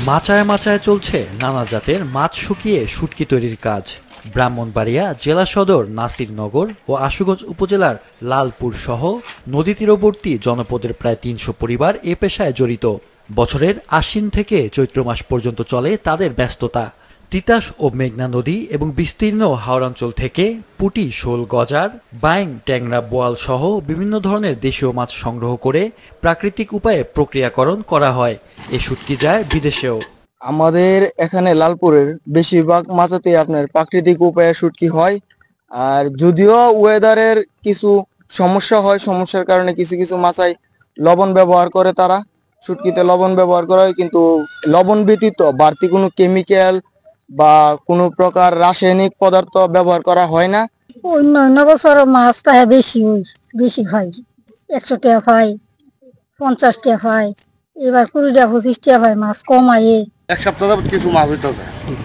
মাচায় মাচায় চলছে নানা জাতের মাছ শুকিয়ে শুটকি তৈরির কাজ। ব্রাহ্মণবাড়িয়া জেলা সদর নাসিরনগর ও আশুগঞ্জ উপজেলার লালপুর সহ নদী তীরবর্তী জনপদের প্রায় ৩০০ পরিবার এ পেশায় জড়িত। বছরের আশ্বিন থেকে চৈত্র মাস পর্যন্ত চলে তাদের ব্যস্ততা। তিতাস ও মেঘনা নদী এবং বিস্তীর্ণ হাওড়াঞ্চল থেকে পুঁটি, শোল, গজার, বাইং, ট্যাংরা, বোয়াল সহ বিভিন্ন ধরনের দেশীয় মাছ সংগ্রহ করে প্রাকৃতিক উপায়ে প্রক্রিয়াকরণ করা হয়। এ শুটকি যায় বিদেশেও। আমাদের এখানে লালপুরের বেশিরভাগ মাছাতে আপনার প্রাকৃতিক উপায়ে শুটকি হয়। আর যদিও ওয়েদারের কিছু সমস্যা হয়, সমস্যার কারণে কিছু কিছু মাছায় লবণ ব্যবহার করে, তারা শুটকিতে লবণ ব্যবহার করা হয়, কিন্তু লবণ ব্যতীত বাড়তি কোনো কেমিক্যাল বা কোনো প্রকার রাসায়নিক পদার্থ ব্যবহার করা হয় না। অন্য বছর মাছ তাহে বেশি হয়, 100 টাকা হয়, 50 টাকা হয়, এবার 20 টাকা 25 টাকা হয়, মাছ কম হয়। এক সপ্তাহ যাবত কিছু মাছ হইতেছে,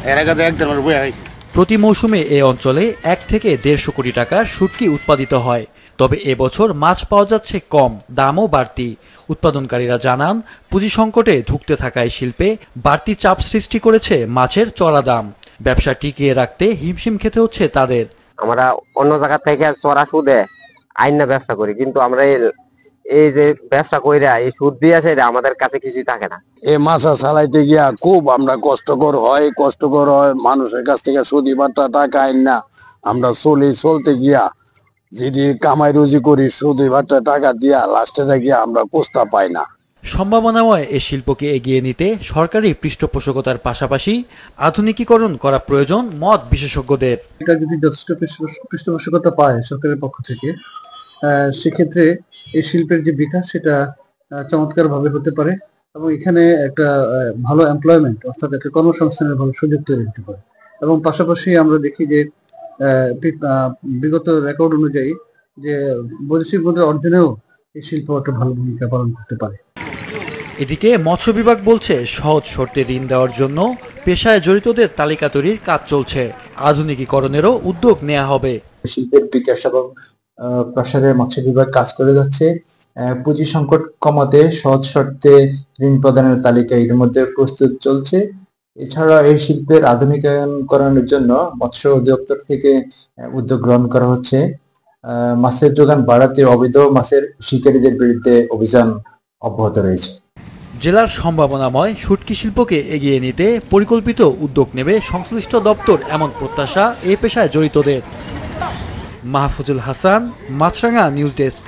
এর আগে এক দেড় বই হয়েছে। প্রতি মৌসুমে এ অঞ্চলে 1 থেকে 150 কোটি টাকার শুটকি উৎপাদিত হয়। তবে এবছর মাছ পাওয়া যাচ্ছে কম, দামও বাড়তি। উৎপাদনকারীরা জানান, পুঁজি সংকটে ধুঁকতে থাকা এই শিল্পে বাড়তি চাপ সৃষ্টি করেছে মাছের চড়া দাম। ব্যবসা টিকিয়ে রাখতে হিমশিম খেতে হচ্ছে তাদের। আমরা অন্য জায়গা থেকে চড়া সুদে আইনা ব্যবসা করি, কিন্তু আমরা এই যে ব্যবসা কইরা এই সুদ দিয়ে আসে আমাদের কাছে কিছুই থাকে না। এই মাছা চালাইতে গিয়া খুব আমরা কষ্টকর হয় মানুষের কাছ থেকে সুদি বার্তা টাকা আইন না আমরা চলতে গিয়া যদি কামাই রুজি করি সুদি বার্তা টাকা দিয়া লাস্টে গিয়া আমরা কোস্তা পাই না। সম্ভাবনাময় এ শিল্পকে এগিয়ে নিতে সরকারি পৃষ্ঠপোষকতার পাশাপাশি আধুনিকীকরণ করা প্রয়োজন মত বিশেষজ্ঞদের। এটা যদি যথেষ্ট পৃষ্ঠপোষকতা পায় সরকারের পক্ষ থেকে, সেক্ষেত্রে এই শিল্পের যে বিকাশ সেটা চমৎকার ভাবে হতে পারে এবং এখানে একটা ভালো এমপ্লয়মেন্ট অর্থাৎ একটা কর্মসংস্থানের ভালো সুযোগ তৈরি হতে পারে। এবং পাশাপাশি আমরা দেখি যে বিগত রেকর্ড অনুযায়ী যে বৈদেশিক মুদ্রা অর্জনেও এই শিল্প একটা ভালো ভূমিকা পালন করতে পারে। এদিকে মৎস্য বিভাগ বলছে, সহজ শর্তে ঋণ দেওয়ার জন্য পেশায় জড়িতদের তালিকা তৈরির কাজ চলছে। আধুনিকীকরণেরও উদ্যোগ নেওয়া হবে। শিল্পের বিকাশ এবং প্রসারে মৎস্য বিভাগ কাজ করে যাচ্ছে। পুঁজি সংকট কমাতে সহজ শর্তে ঋণ প্রদানের তালিকা এর মধ্যে প্রস্তুত চলছে। এছাড়া এই শিল্পের আধুনিকায়নের জন্য মৎস্য অধিদপ্তর থেকে উদ্যোগ গ্রহণ করা হচ্ছে। মাছের যোগান বাড়াতে অবৈধ মাছের শিকারীদের বিরুদ্ধে অভিযান অব্যাহত রয়েছে। জেলার সম্ভাবনাময় শুটকি শিল্পকে এগিয়ে নিতে পরিকল্পিত উদ্যোগ নেবে সংশ্লিষ্ট দপ্তর, এমন প্রত্যাশা এ পেশায় জড়িতদের। মাহফুজুল হাসান, মাছরাঙা নিউজ ডেস্ক।